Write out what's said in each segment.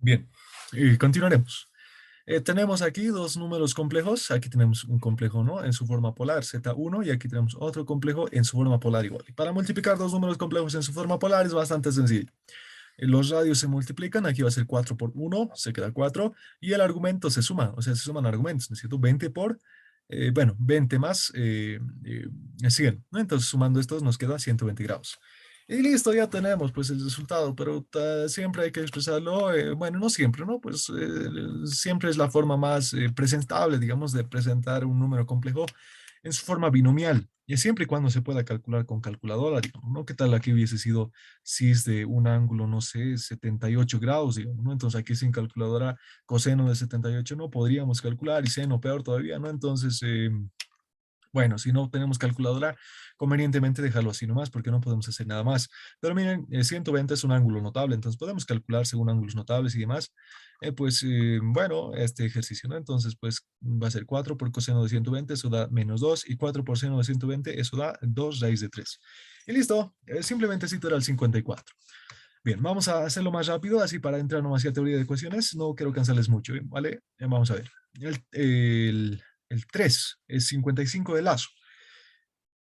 Bien, y continuaremos. Tenemos aquí dos números complejos. Aquí tenemos un complejo, ¿no? En su forma polar, Z1, y aquí tenemos otro complejo en su forma polar igual. Y para multiplicar dos números complejos en su forma polar es bastante sencillo. Los radios se multiplican, aquí va a ser 4 por 1, se queda 4, y el argumento se suma, o sea, se suman argumentos, ¿no es cierto? 20 por, bueno, 20 más 100, ¿no? Entonces, sumando estos nos queda 120 grados. Y listo, ya tenemos pues el resultado, pero siempre hay que expresarlo, bueno, no siempre, ¿no? Pues siempre es la forma más presentable, digamos, de presentar un número complejo en su forma binomial, y siempre y cuando se pueda calcular con calculadora, digamos, ¿no? ¿Qué tal aquí hubiese sido si es de un ángulo, no sé, 78 grados, digamos, ¿no? Entonces aquí sin calculadora, coseno de 78 no podríamos calcular, y seno peor todavía, ¿no? Entonces, bueno, si no tenemos calculadora, convenientemente dejarlo así nomás, porque no podemos hacer nada más. Pero miren, 120 es un ángulo notable, entonces podemos calcular según ángulos notables y demás. Bueno, este ejercicio, ¿no? Entonces, pues va a ser 4 por coseno de 120, eso da -2, y 4 por seno de 120, eso da 2 raíz de 3. Y listo, simplemente cito era el 54. Bien, vamos a hacerlo más rápido, así para entrar nomás a teoría de ecuaciones. No quiero cansarles mucho, ¿bien? ¿Vale? Vamos a ver. El 3 es 55 de Lazo.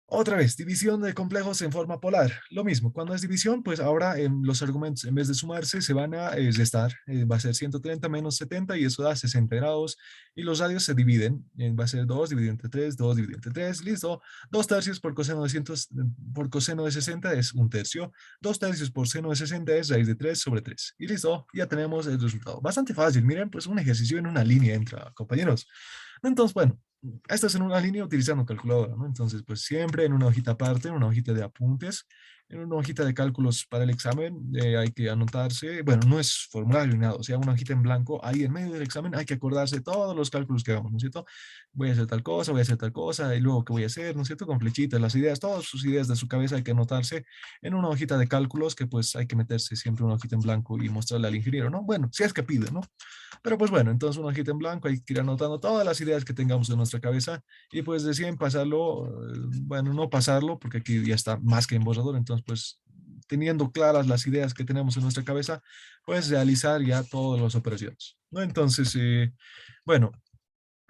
Otra vez, división de complejos en forma polar. Lo mismo, cuando es división, pues ahora los argumentos en vez de sumarse se van a restar. Va a ser 130 menos 70 y eso da 60 grados. Y los radios se dividen. Va a ser 2 dividido entre 3, 2 dividido entre 3. Listo. 2 tercios por coseno de, 100, por coseno de 60 es un tercio. 2 tercios por seno de 60 es raíz de 3 sobre 3. Y listo, ya tenemos el resultado. Bastante fácil. Miren, pues un ejercicio en una línea entra, compañeros. Entonces, bueno, esto es en una línea utilizando calculadora, ¿no? Entonces, pues siempre en una hojita aparte, en una hojita de apuntes, en una hojita de cálculos para el examen, hay que anotarse, bueno, no es formulario ni nada, o sea, una hojita en blanco, ahí en medio del examen hay que acordarse de todos los cálculos que hagamos, ¿no es cierto? Voy a hacer tal cosa, voy a hacer tal cosa, y luego qué voy a hacer, ¿no es cierto? Con flechitas, las ideas, todas sus ideas de su cabeza hay que anotarse en una hojita de cálculos que pues hay que meterse siempre una hojita en blanco y mostrarle al ingeniero, ¿no? Bueno, si es que pide, ¿no? Pero pues bueno, entonces una hojita en blanco, hay que ir anotando todas las ideas que tengamos en nuestra cabeza, y pues deciden pasarlo, bueno, no pasarlo, porque aquí ya está más que en borrador, entonces pues teniendo claras las ideas que tenemos en nuestra cabeza, pues realizar ya todas las operaciones, ¿no? Entonces, bueno,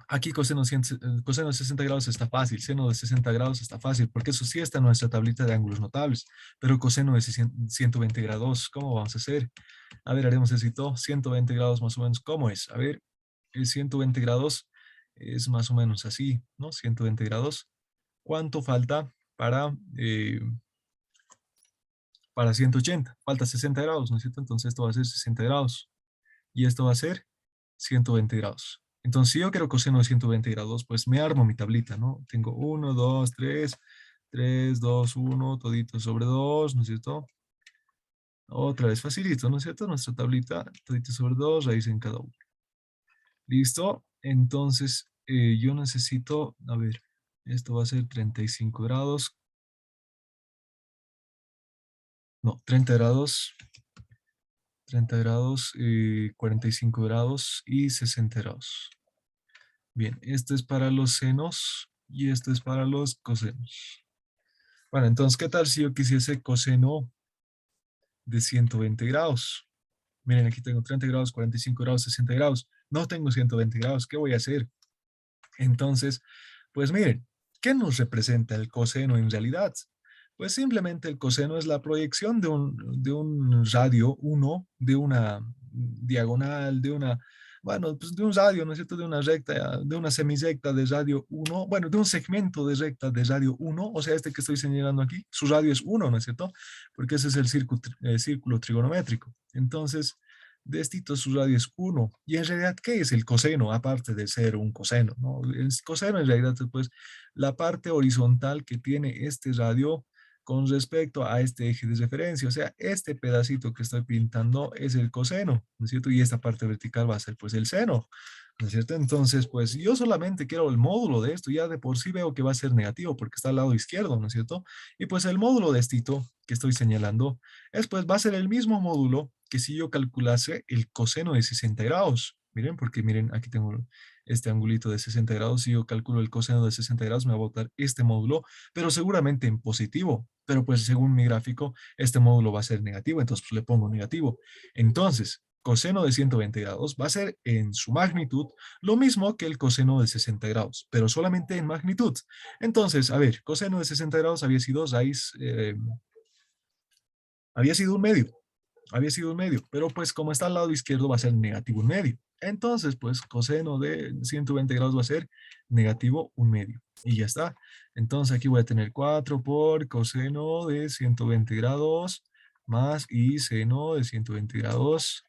aquí coseno de 60 grados está fácil, seno de 60 grados está fácil, porque eso sí está en nuestra tablita de ángulos notables, pero coseno de 120 grados, ¿cómo vamos a hacer? A ver, haremos esto, 120 grados más o menos, ¿cómo es? A ver, el 120 grados es más o menos así, ¿no? 120 grados. ¿Cuánto falta para 180? Falta 60 grados, ¿no es cierto? Entonces esto va a ser 60 grados y esto va a ser 120 grados. Entonces, si yo quiero coseno de 120 grados, pues me armo mi tablita, ¿no? Tengo 1, 2, 3, 3, 2, 1, todito sobre 2, ¿no es cierto? Otra vez facilito, ¿no es cierto? Nuestra tablita, todito sobre 2, raíz en cada uno. ¿Listo? Entonces, yo necesito, a ver, esto va a ser 35 grados, no, 30 grados, 30 grados, 45 grados y 60 grados. Bien, esto es para los senos y esto es para los cosenos. Bueno, entonces, ¿qué tal si yo quisiese coseno de 120 grados? Miren, aquí tengo 30 grados, 45 grados, 60 grados. No tengo 120 grados, ¿qué voy a hacer? Entonces, pues miren, ¿qué nos representa el coseno en realidad? Pues simplemente el coseno es la proyección de un radio 1, de una diagonal, bueno, pues de un radio, ¿no es cierto? De una recta, de una semirrecta de radio 1, bueno, de un segmento de recta de radio 1, o sea, este que estoy señalando aquí, su radio es 1, ¿no es cierto? Porque ese es el círculo trigonométrico. Entonces, de este su radio es 1. Y en realidad, ¿qué es el coseno? Aparte de ser un coseno, ¿no? El coseno en realidad es pues la parte horizontal que tiene este radio con respecto a este eje de referencia. O sea, este pedacito que estoy pintando es el coseno, ¿no es cierto? Y esta parte vertical va a ser pues el seno, ¿no es cierto? Entonces, pues yo solamente quiero el módulo de esto, ya de por sí veo que va a ser negativo porque está al lado izquierdo, ¿no es cierto? Y pues el módulo de esto que estoy señalando pues va a ser el mismo módulo que si yo calculase el coseno de 60 grados. Miren, porque miren, aquí tengo este angulito de 60 grados. Si yo calculo el coseno de 60 grados, me va a botar este módulo, pero seguramente en positivo. Pero pues según mi gráfico, este módulo va a ser negativo, entonces pues, le pongo negativo. Entonces, coseno de 120 grados va a ser en su magnitud lo mismo que el coseno de 60 grados, pero solamente en magnitud. Entonces, a ver, coseno de 60 grados había sido un medio, pero pues como está al lado izquierdo va a ser negativo un medio. Entonces, pues coseno de 120 grados va a ser negativo un medio. Y ya está. Entonces aquí voy a tener 4 por coseno de 120 grados más y seno de 120 grados.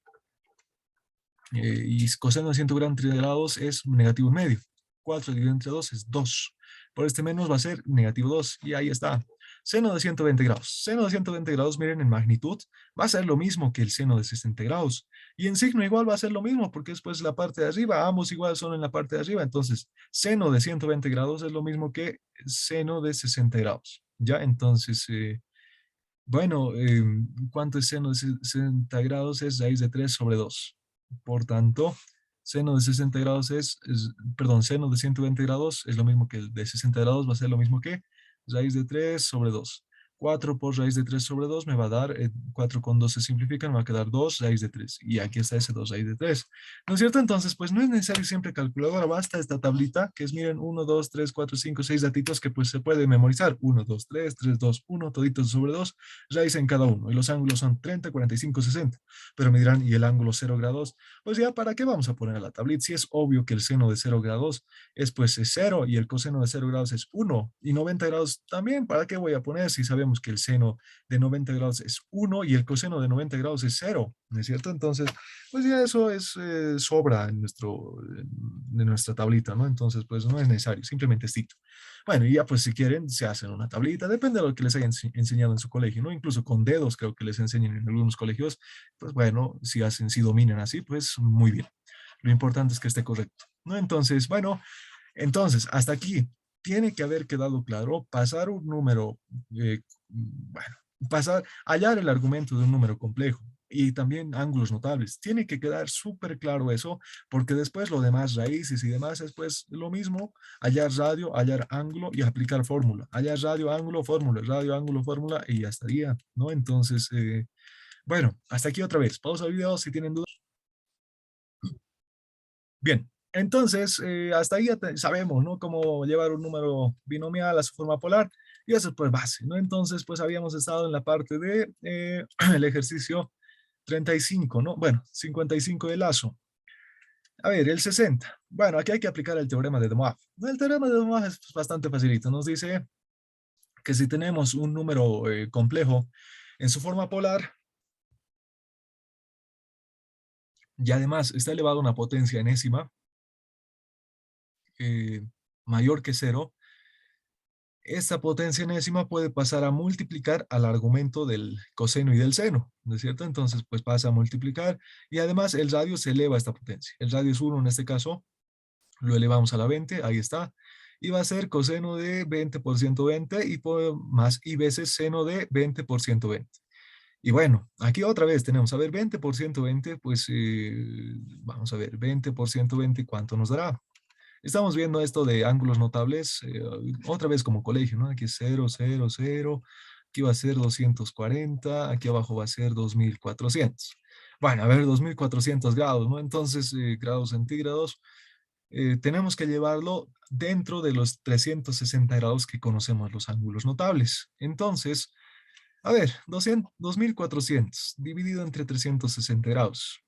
Y coseno de 120 grados es negativo un medio. 4 dividido entre 2 es 2. Por este menos va a ser negativo 2. Y ahí está. Seno de 120 grados. Seno de 120 grados, miren, en magnitud va a ser lo mismo que el seno de 60 grados. Y en signo igual va a ser lo mismo, porque es pues la parte de arriba. Ambos igual son en la parte de arriba. Entonces, seno de 120 grados es lo mismo que seno de 60 grados. ¿Ya? Entonces, bueno, ¿cuánto es seno de 60 grados? Es raíz de 3 sobre 2. Por tanto, seno de 60 grados perdón, seno de 120 grados es lo mismo que el de 60 grados, va a ser lo mismo que raíz de 3 sobre 2. 4 por raíz de 3 sobre 2 me va a dar, 4 con 2 se simplifican, me va a quedar 2 raíz de 3. Y aquí está ese 2 raíz de 3. ¿No es cierto? Entonces, pues no es necesario siempre calculadora, basta esta tablita, que es, miren, 1, 2, 3, 4, 5, 6 datitos que pues se puede memorizar. 1, 2, 3, 3, 2, 1, toditos sobre 2, raíz en cada uno. Y los ángulos son 30, 45, 60. Pero me dirán, ¿y el ángulo 0 grados? Pues ya, ¿para qué vamos a poner a la tablita? Si es obvio que el seno de 0 grados es 0 y el coseno de 0 grados es 1 y 90 grados también, ¿para qué voy a poner si sabemos que el seno de 90 grados es 1 y el coseno de 90 grados es 0? ¿No es cierto? Entonces, pues ya eso es sobra en nuestra tablita, ¿no? Entonces, pues no es necesario, simplemente es dito. Bueno, y ya pues si quieren, se hacen una tablita, depende de lo que les hayan enseñado en su colegio, ¿no? Incluso con dedos creo que les enseñan en algunos colegios, pues bueno, si dominan así, pues muy bien. Lo importante es que esté correcto, ¿no? Entonces, bueno, entonces, hasta aquí tiene que haber quedado claro pasar un número, bueno, hallar el argumento de un número complejo y también ángulos notables. Tiene que quedar súper claro eso, porque después lo demás, raíces y demás, es pues lo mismo, hallar radio, hallar ángulo y aplicar fórmula. Hallar radio, ángulo, fórmula y ya estaría, ¿no? Entonces, bueno, hasta aquí otra vez. Pausa el video si tienen dudas. Bien, entonces hasta ahí ya sabemos, ¿no? Cómo llevar un número binomial a su forma polar y eso es pues base, ¿no? Entonces pues habíamos estado en la parte de el ejercicio 35, ¿no? Bueno, 55 de Lazo. A ver, el 60. Bueno, aquí hay que aplicar el teorema de De Moivre. El teorema de De Moivre es bastante facilito. Nos dice que si tenemos un número complejo en su forma polar y además está elevado a una potencia enésima eh, mayor que cero, esta potencia enésima puede pasar a multiplicar al argumento del coseno y del seno, ¿no es cierto? Entonces, pues pasa a multiplicar y además el radio se eleva a esta potencia. El radio es 1 en este caso, lo elevamos a la 20, ahí está. Y va a ser coseno de 20 por 120 y más y veces seno de 20 por 120. Y bueno, aquí otra vez tenemos, a ver, 20 por 120, pues vamos a ver, 20 por 120, ¿cuánto nos dará? Estamos viendo esto de ángulos notables, otra vez como colegio, ¿no? Aquí es 0, 0, 0, aquí va a ser 240, aquí abajo va a ser 2400. Bueno, a ver, 2400 grados, ¿no? Entonces, grados centígrados, tenemos que llevarlo dentro de los 360 grados que conocemos los ángulos notables. Entonces, a ver, 2400 dividido entre 360 grados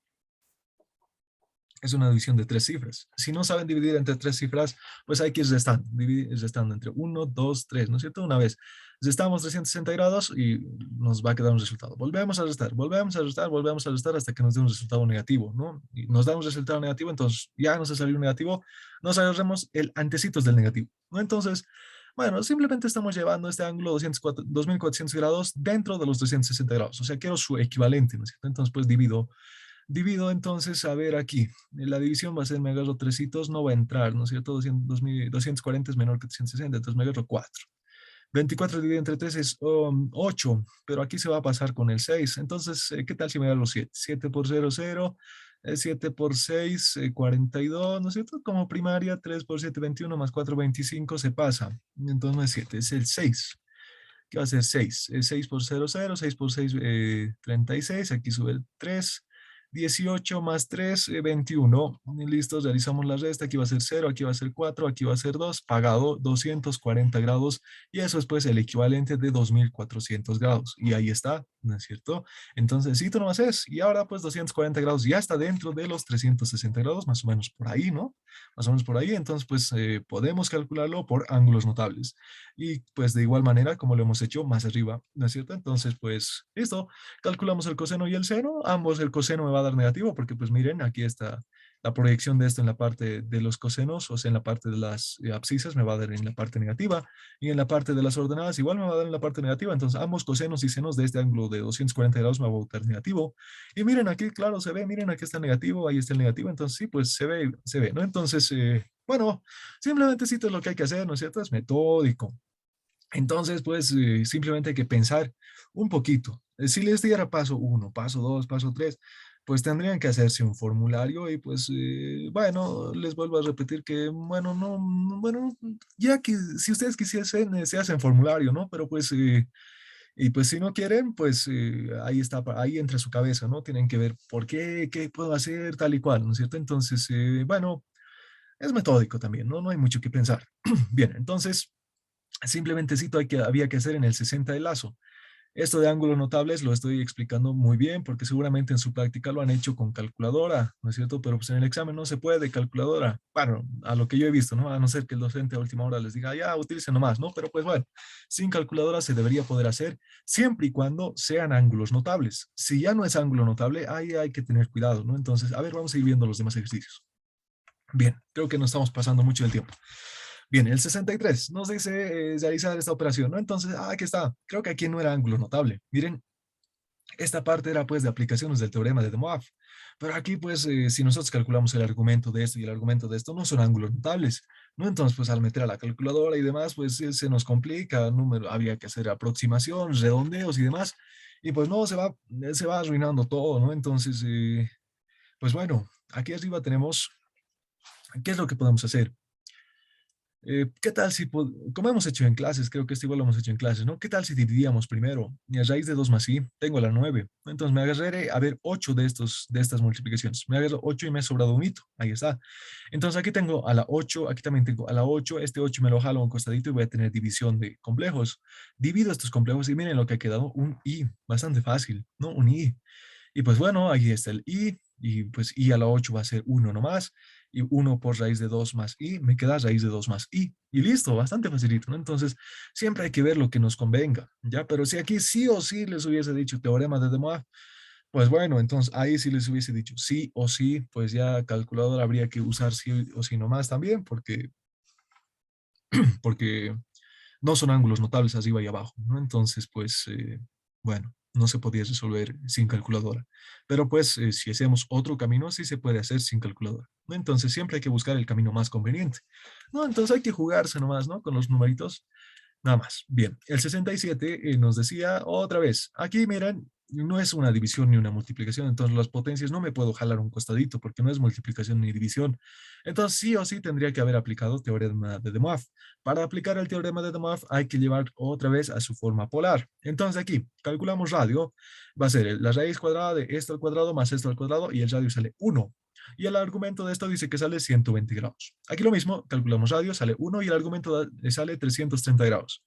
es una división de 3 cifras. Si no saben dividir entre 3 cifras, pues hay que ir restando, restando entre 1, 2, 3, ¿no es cierto? Una vez restamos 360 grados y nos va a quedar un resultado. Volvemos a restar, volvemos a restar, volvemos a restar hasta que nos dé un resultado negativo, ¿no? Y nos da un resultado negativo, entonces ya nos ha salido un negativo, nos agarremos el antecitos del negativo, ¿no? Entonces, bueno, simplemente estamos llevando este ángulo 2400 grados dentro de los 360 grados, o sea, quiero su equivalente, ¿no es cierto? Entonces, pues divido entonces, a ver aquí, la división va a ser, me agarro tresitos, no va a entrar, ¿no es cierto? 240 es menor que 360, entonces me agarro 4. 24 dividido entre 3 es 8, pero aquí se va a pasar con el 6. Entonces, ¿qué tal si me agarro 7? 7 por 0, 0, 7 por 6, 42, ¿no es cierto? Como primaria, 3 por 7, 21, más 4, 25, se pasa. Entonces no es 7, es el 6. ¿Qué va a ser 6? 6 por 0, 0, 6 por 6, 36, aquí sube el 3. 18 más 3, 21. Listo, realizamos la resta. Aquí va a ser 0, aquí va a ser 4, aquí va a ser 2. Pagado 240 grados. Y eso es pues el equivalente de 2400 grados. Y ahí está, ¿no es cierto? Entonces, sí, tú nomás es. Y ahora pues 240 grados ya está dentro de los 360 grados, más o menos por ahí, ¿no? Más o menos por ahí. Entonces, pues podemos calcularlo por ángulos notables. Y pues de igual manera, como lo hemos hecho más arriba, ¿no es cierto? Entonces, pues listo. Calculamos el coseno y el seno, ambos el coseno me va a dar negativo porque pues miren, aquí está la proyección de esto en la parte de los cosenos, o sea, en la parte de las abscisas me va a dar en la parte negativa y en la parte de las ordenadas igual me va a dar en la parte negativa, entonces ambos cosenos y senos de este ángulo de 240 grados me va a dar negativo. Y miren aquí, claro, se ve, miren, aquí está el negativo, ahí está el negativo, entonces sí, pues se ve, ¿no? Entonces, bueno, simplemente sí, es lo que hay que hacer, ¿no es cierto? Es metódico. Entonces, pues simplemente hay que pensar un poquito. Si les diera paso uno, paso dos, paso tres, pues tendrían que hacerse un formulario y pues, bueno, les vuelvo a repetir que, bueno, bueno, ya que si ustedes quisiesen, se hacen formulario, ¿no? Pero pues, y pues si no quieren, pues ahí está, ahí entra su cabeza, ¿no? Tienen que ver por qué, qué puedo hacer, tal y cual, ¿no es cierto? Entonces, bueno, es metódico también, ¿no? No hay mucho que pensar. Bien, entonces... Simplemente cito había que hacer en el 60 de Lazo. Esto de ángulos notables lo estoy explicando muy bien porque seguramente en su práctica lo han hecho con calculadora, ¿no es cierto? Pero pues en el examen no se puede de calculadora. Bueno, a lo que yo he visto, ¿no? A no ser que el docente a última hora les diga, ya, utilicen nomás, ¿no? Pero pues bueno, sin calculadora se debería poder hacer siempre y cuando sean ángulos notables. Si ya no es ángulo notable, ahí hay que tener cuidado, ¿no? Entonces, a ver, vamos a ir viendo los demás ejercicios. Bien, creo que no estamos pasando mucho del tiempo. Bien, el 63 nos dice realizar esta operación, ¿no? Entonces, aquí está. Creo que aquí no era ángulo notable. Miren, esta parte era pues de aplicaciones del teorema de De Moivre. Pero aquí pues si nosotros calculamos el argumento de esto y el argumento de esto no son ángulos notables, ¿no? Entonces pues al meter a la calculadora y demás pues se nos complica, número, había que hacer aproximación, redondeos y demás. Y pues no, se va arruinando todo, ¿no? Entonces, pues bueno, aquí arriba tenemos, ¿qué es lo que podemos hacer? ¿Qué tal si, como hemos hecho en clases, creo que esto igual lo hemos hecho en clases, ¿no? ¿Qué tal si dividíamos primero? Y a raíz de 2 más i, tengo la 9. Entonces me agarraré a ver 8 de estas multiplicaciones. Me agarro 8 y me ha sobrado un hito. Ahí está. Entonces aquí tengo a la 8, aquí también tengo a la 8. Este 8 me lo jalo a un costadito y voy a tener división de complejos. Divido estos complejos y miren lo que ha quedado, un i. Bastante fácil, ¿no? Un i. Y pues bueno, ahí está el i, y pues i a la 8 va a ser 1 nomás, y 1 por raíz de 2 más i, me queda raíz de 2 más i, y listo, bastante facilito, ¿no? Entonces, siempre hay que ver lo que nos convenga, ¿ya? Pero si aquí sí o sí les hubiese dicho teorema de De Moivre, pues bueno, entonces ahí sí les hubiese dicho sí o sí, pues ya calculadora habría que usar sí o sí nomás también, porque no son ángulos notables arriba y abajo, ¿no? Entonces, pues, bueno, no se podía resolver sin calculadora. Pero pues, si hacemos otro camino, sí se puede hacer sin calculadora, ¿no? Entonces, siempre hay que buscar el camino más conveniente, ¿no? Entonces, hay que jugarse nomás, ¿no? Con los numeritos. Nada más. Bien, el 67 nos decía otra vez, aquí miren, no es una división ni una multiplicación, entonces las potencias no me puedo jalar un costadito porque no es multiplicación ni división. Entonces sí o sí tendría que haber aplicado teorema de De Moivre. Para aplicar el teorema de De Moivre hay que llevar otra vez a su forma polar. Entonces aquí calculamos radio, va a ser la raíz cuadrada de esto al cuadrado más esto al cuadrado y el radio sale 1. Y el argumento de esto dice que sale 120 grados. Aquí lo mismo, calculamos radio, sale 1 y el argumento sale 330 grados.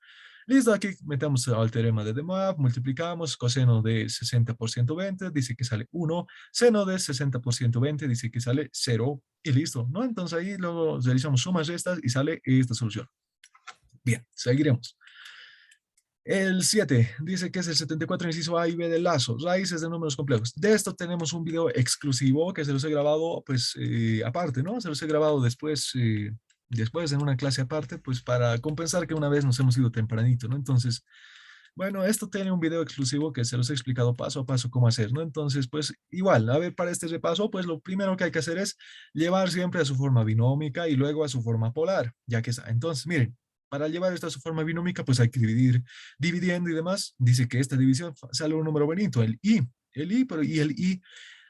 Listo, aquí metemos al teorema de De Moivre, multiplicamos, coseno de 60 por 120, dice que sale 1, seno de 60 por 120, dice que sale 0, y listo, ¿no? Entonces ahí luego realizamos sumas restas y sale esta solución. Bien, seguiremos. El 7 dice que es el 74 inciso A y B del lazo, raíces de números complejos. De esto tenemos un video exclusivo que se los he grabado, pues, aparte, ¿no? Se los he grabado después en una clase aparte, pues, para compensar que una vez nos hemos ido tempranito, ¿no? Entonces, bueno, esto tiene un video exclusivo que se los he explicado paso a paso cómo hacer, ¿no? Entonces, pues, igual, a ver, para este repaso, pues, lo primero que hay que hacer es llevar siempre a su forma binómica y luego a su forma polar, ya que está. Entonces, miren, para llevar esto a su forma binómica, pues hay que dividir, dividiendo y demás. Dice que esta división sale un número bonito, el i, pero y el i.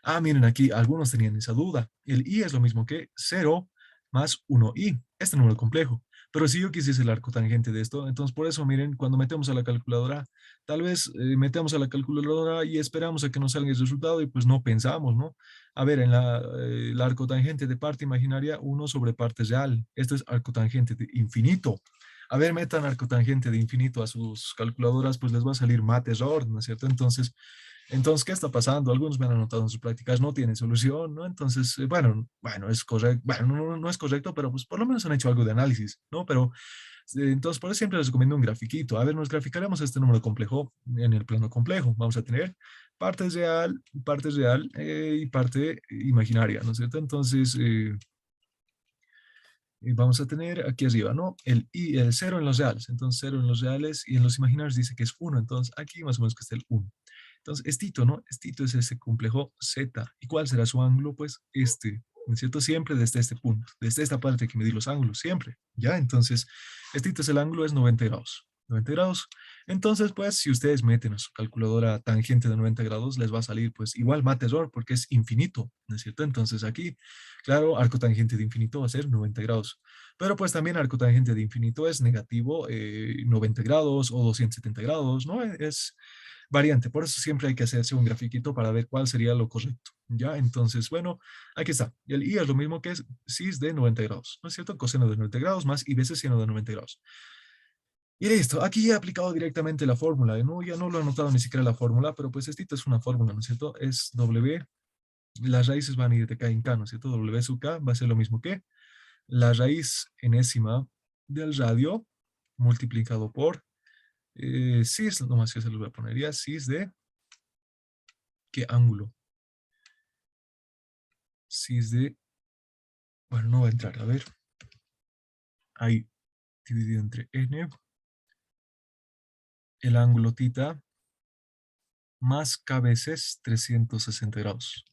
Ah, miren, aquí algunos tenían esa duda. El i es lo mismo que 0 más 1i, este número complejo. Pero si yo quisiese el arco tangente de esto, entonces por eso, miren, cuando metemos a la calculadora, tal vez metemos a la calculadora y esperamos a que nos salga el resultado y pues no pensamos, ¿no? A ver, el arco tangente de parte imaginaria, 1 sobre parte real. Esto es arco tangente de infinito. A ver, metan arco tangente de infinito a sus calculadoras, pues les va a salir mate error, ¿no es cierto? Entonces, ¿qué está pasando? Algunos me han anotado en sus prácticas, no tiene solución, ¿no? Entonces, bueno, es correcto, bueno, no es correcto, pero pues por lo menos han hecho algo de análisis, ¿no? Pero, entonces, por eso siempre les recomiendo un grafiquito. A ver, nos graficaremos este número complejo en el plano complejo. Vamos a tener parte real y parte imaginaria, ¿no es cierto? Entonces, y vamos a tener aquí arriba, ¿no? El 0 en los reales. Entonces, 0 en los reales y en los imaginarios dice que es 1. Entonces, aquí más o menos que está el 1. Entonces, estito, ¿no? Estito es ese complejo Z. ¿Y cuál será su ángulo? Pues este, ¿no es cierto? Siempre desde este punto, desde esta parte que medir los ángulos, siempre, ¿ya? Entonces, estito es el ángulo, es 90 grados. 90 grados. Entonces, pues, si ustedes meten a su calculadora tangente de 90 grados, les va a salir, pues, igual mate error, porque es infinito, ¿no es cierto? Entonces, aquí, claro, arco tangente de infinito va a ser 90 grados. Pero, pues, también arco tangente de infinito es negativo 90 grados o 270 grados, ¿no? Es variante. Por eso siempre hay que hacerse un grafiquito para ver cuál sería lo correcto. ¿Ya? Entonces, bueno, aquí está. El I es lo mismo que sis de 90 grados, ¿no es cierto? Coseno de 90 grados más I veces seno de 90 grados. Y listo. Aquí he aplicado directamente la fórmula. ¿No? Ya no lo he anotado ni siquiera la fórmula, pero pues esta es una fórmula, ¿no es cierto? Es W. Las raíces van a ir de K en K, ¿no es cierto? W sub K va a ser lo mismo que la raíz enésima del radio multiplicado por cis, nomás yo se lo voy a poner ya, cis de ¿qué ángulo? Cis de, bueno, no va a entrar, a ver, ahí, dividido entre n, el ángulo tita, más k veces 360 grados.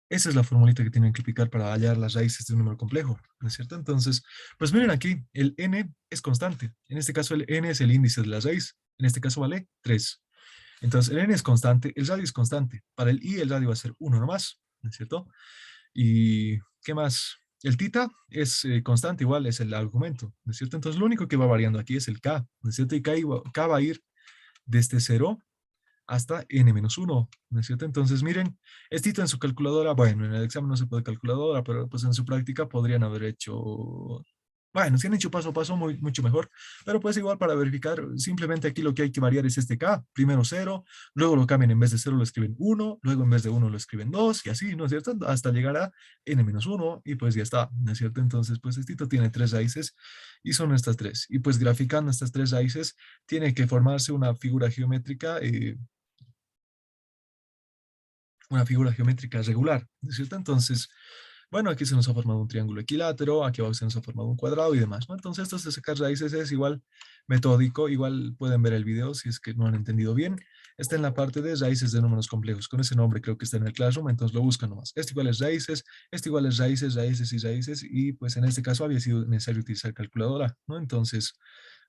Esa es la formulita que tienen que aplicar para hallar las raíces de un número complejo, ¿no es cierto? Entonces, pues miren aquí, el n es constante. En este caso el n es el índice de la raíz. En este caso vale 3. Entonces el n es constante, el radio es constante. Para el i el radio va a ser 1 nomás, ¿no es cierto? ¿Y qué más? El tita es constante, igual es el argumento, ¿no es cierto? Entonces lo único que va variando aquí es el k, ¿no es cierto? Y k va a ir desde 0 hasta n-1, ¿no es cierto? Entonces, miren, estito en su calculadora, bueno, en el examen no se puede calculadora, pero pues en su práctica podrían haber hecho, bueno, si han hecho paso a paso, mucho mejor, pero pues igual para verificar, simplemente aquí lo que hay que variar es este k, primero 0, luego lo cambian, en vez de 0 lo escriben 1, luego en vez de 1 lo escriben 2, y así, ¿no es cierto? Hasta llegar a n-1, y pues ya está, ¿no es cierto? Entonces, pues estito tiene 3 raíces, y son estas 3, y pues graficando estas 3 raíces, tiene que formarse una figura geométrica regular, ¿no es cierto? Entonces, bueno, aquí se nos ha formado un triángulo equilátero, aquí abajo se nos ha formado un cuadrado y demás, ¿no? Entonces, esto de sacar raíces es igual metódico, igual pueden ver el video si es que no han entendido bien. Está en la parte de raíces de números complejos, con ese nombre creo que está en el Classroom, entonces lo buscan nomás. Esto igual es raíces, esto igual es raíces, raíces y raíces, y pues en este caso había sido necesario utilizar calculadora, ¿no? Entonces,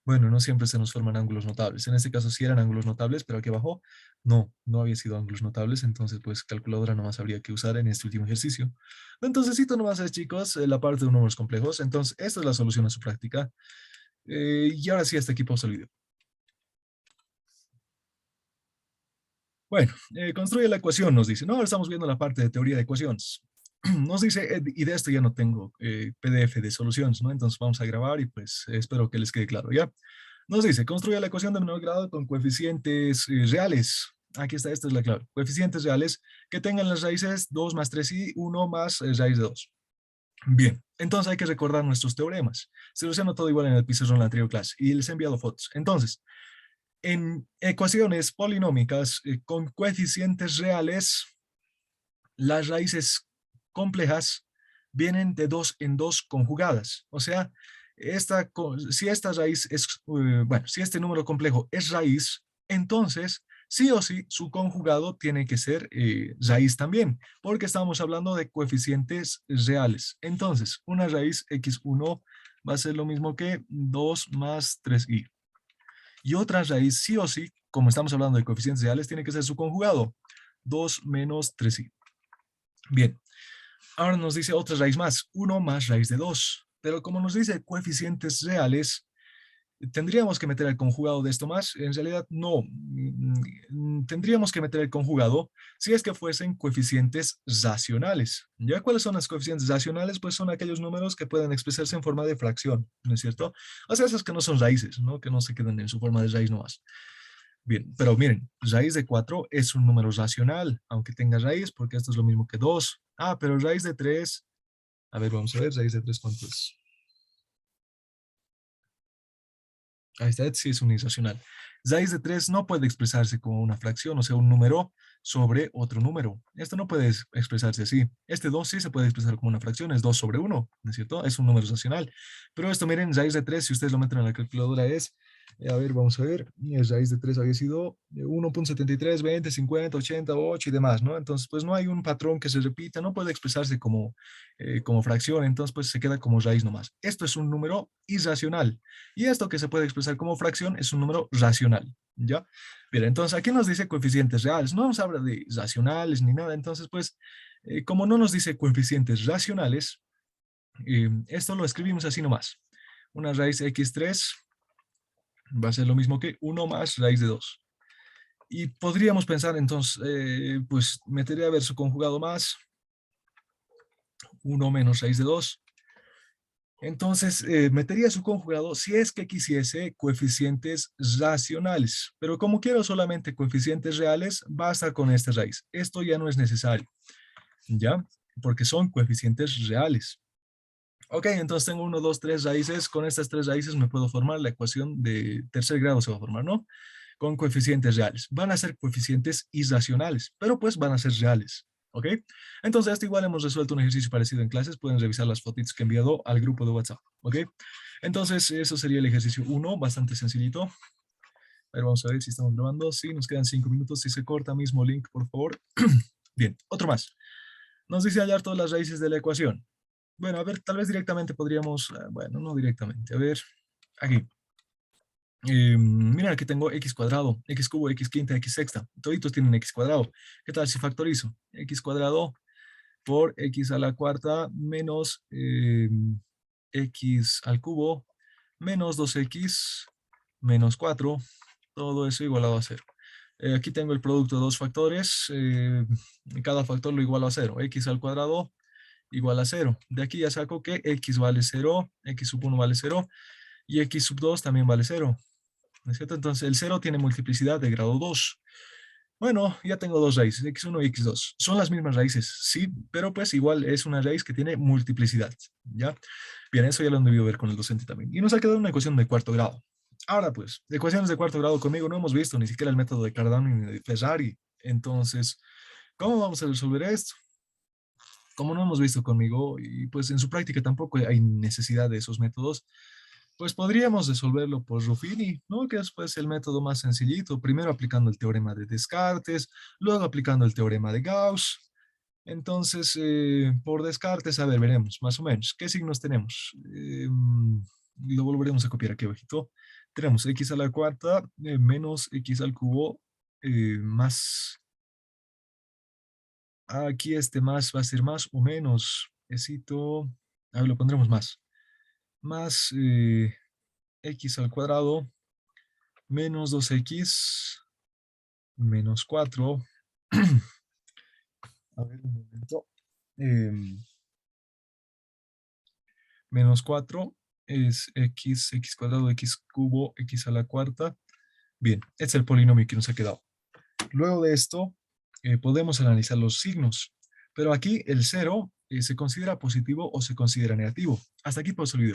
bueno, no siempre se nos forman ángulos notables. En este caso sí eran ángulos notables, pero aquí abajo no había sido ángulos notables, entonces pues calculadora nomás habría que usar en este último ejercicio. Entonces, esto nomás es, chicos, la parte de números complejos. Entonces, esta es la solución a su práctica. Y ahora sí, hasta aquí pausa el video. Bueno, construye la ecuación, nos dice. No, ahora estamos viendo la parte de teoría de ecuaciones. Nos dice, y de esto ya no tengo PDF de soluciones, ¿no? Entonces vamos a grabar y pues espero que les quede claro, ¿ya? Nos dice, construye la ecuación de menor grado con coeficientes reales. Aquí está, esta es la clave. Coeficientes reales que tengan las raíces 2 más 3i, 1 más raíz de 2. Bien, entonces hay que recordar nuestros teoremas. Se los he anotado igual en el pizarrón en la anterior clase y les he enviado fotos. Entonces, en ecuaciones polinómicas con coeficientes reales, las raíces complejas vienen de 2 en 2 conjugadas. O sea, si esta raíz es, bueno, si este número complejo es raíz, entonces sí o sí su conjugado tiene que ser raíz también, porque estamos hablando de coeficientes reales. Entonces, una raíz x1 va a ser lo mismo que 2 más 3i. Y otra raíz sí o sí, como estamos hablando de coeficientes reales, tiene que ser su conjugado, 2 menos 3i. Bien, ahora nos dice otra raíz más, 1 más raíz de 2. Pero como nos dice coeficientes reales, tendríamos que meter el conjugado de esto más. En realidad, no. Tendríamos que meter el conjugado si es que fuesen coeficientes racionales. ¿Ya cuáles son los coeficientes racionales? Pues son aquellos números que pueden expresarse en forma de fracción, ¿no es cierto? O sea, esos que no son raíces, ¿no? Que no se quedan en su forma de raíz nomás. Bien, pero miren, raíz de 4 es un número racional, aunque tenga raíz, porque esto es lo mismo que 2. Ah, pero raíz de 3, a ver, vamos a ver, raíz de 3, ¿cuánto es? Ahí está, sí es un irracional. Raíz de 3 no puede expresarse como una fracción, o sea, un número sobre otro número. Esto no puede expresarse así. Este 2 sí se puede expresar como una fracción, es 2 sobre 1, ¿no es cierto? Es un número racional. Pero esto, miren, raíz de 3, si ustedes lo meten en la calculadora es, a ver, vamos a ver, raíz de 3 había sido 1,73, 20, 50, 80, 8 y demás, ¿no? Entonces, pues no hay un patrón que se repita, no puede expresarse como fracción, entonces pues se queda como raíz nomás. Esto es un número irracional. Y esto que se puede expresar como fracción es un número racional, ¿ya? Bien, entonces aquí nos dice coeficientes reales, no nos habla de racionales ni nada, entonces pues como no nos dice coeficientes racionales, esto lo escribimos así nomás. Una raíz de x3 va a ser lo mismo que 1 más raíz de 2. Y podríamos pensar entonces, pues metería a ver su conjugado más 1 menos raíz de 2. Entonces, metería su conjugado si es que quisiese coeficientes racionales, pero como quiero solamente coeficientes reales, basta con esta raíz. Esto ya no es necesario, ¿ya? Porque son coeficientes reales. Ok, entonces tengo 1, 2, 3 raíces. Con estas 3 raíces me puedo formar la ecuación de tercer grado, se va a formar, ¿no? Con coeficientes reales. Van a ser coeficientes irracionales, pero pues van a ser reales. ¿Ok? Entonces, esto igual hemos resuelto un ejercicio parecido en clases. Pueden revisar las fotitos que he enviado al grupo de WhatsApp. ¿Ok? Entonces, eso sería el ejercicio 1, bastante sencillito. A ver, vamos a ver si estamos grabando. Sí, nos quedan 5 minutos. Si se corta, mismo link, por favor. Bien, otro más. Nos dice hallar todas las raíces de la ecuación. Bueno, a ver, tal vez directamente podríamos, bueno, no directamente. A ver, aquí. Mira, aquí tengo x cuadrado, x cubo, x quinta, x sexta. Toditos tienen x cuadrado. ¿Qué tal si factorizo? X cuadrado por x a la cuarta menos x al cubo menos 2x menos 4. Todo eso igualado a cero. Aquí tengo el producto de dos factores. Cada factor lo igualo a cero. X al cuadrado igual a cero. De aquí ya saco que x vale cero, x sub 1 vale cero y x sub 2 también vale cero. ¿No es cierto? Entonces el cero tiene multiplicidad de grado 2. Bueno, ya tengo dos raíces, x1 y x2. Son las mismas raíces, sí, pero pues igual es una raíz que tiene multiplicidad, ¿ya? Bien, eso ya lo han debido ver con el docente también. Y nos ha quedado una ecuación de cuarto grado. Ahora pues, ecuaciones de cuarto grado conmigo no hemos visto ni siquiera el método de Cardano ni de Ferrari. Entonces, ¿cómo vamos a resolver esto? Como no hemos visto conmigo y pues en su práctica tampoco hay necesidad de esos métodos, pues podríamos resolverlo por Ruffini, ¿no? Que es pues el método más sencillito, primero aplicando el teorema de Descartes, luego aplicando el teorema de Gauss. Entonces, por Descartes, a ver, veremos más o menos. ¿Qué signos tenemos? Lo volveremos a copiar aquí abajito. Tenemos x a la cuarta menos x al cubo más, aquí este más va a ser más o menos, esito, a ver, lo pondremos más x al cuadrado menos 2x menos 4. A ver, un momento. Menos 4 es x cuadrado, x cubo, x a la cuarta. Bien, este es el polinomio que nos ha quedado. Luego de esto, podemos analizar los signos. Pero aquí el cero se considera positivo o se considera negativo. Hasta aquí por el video.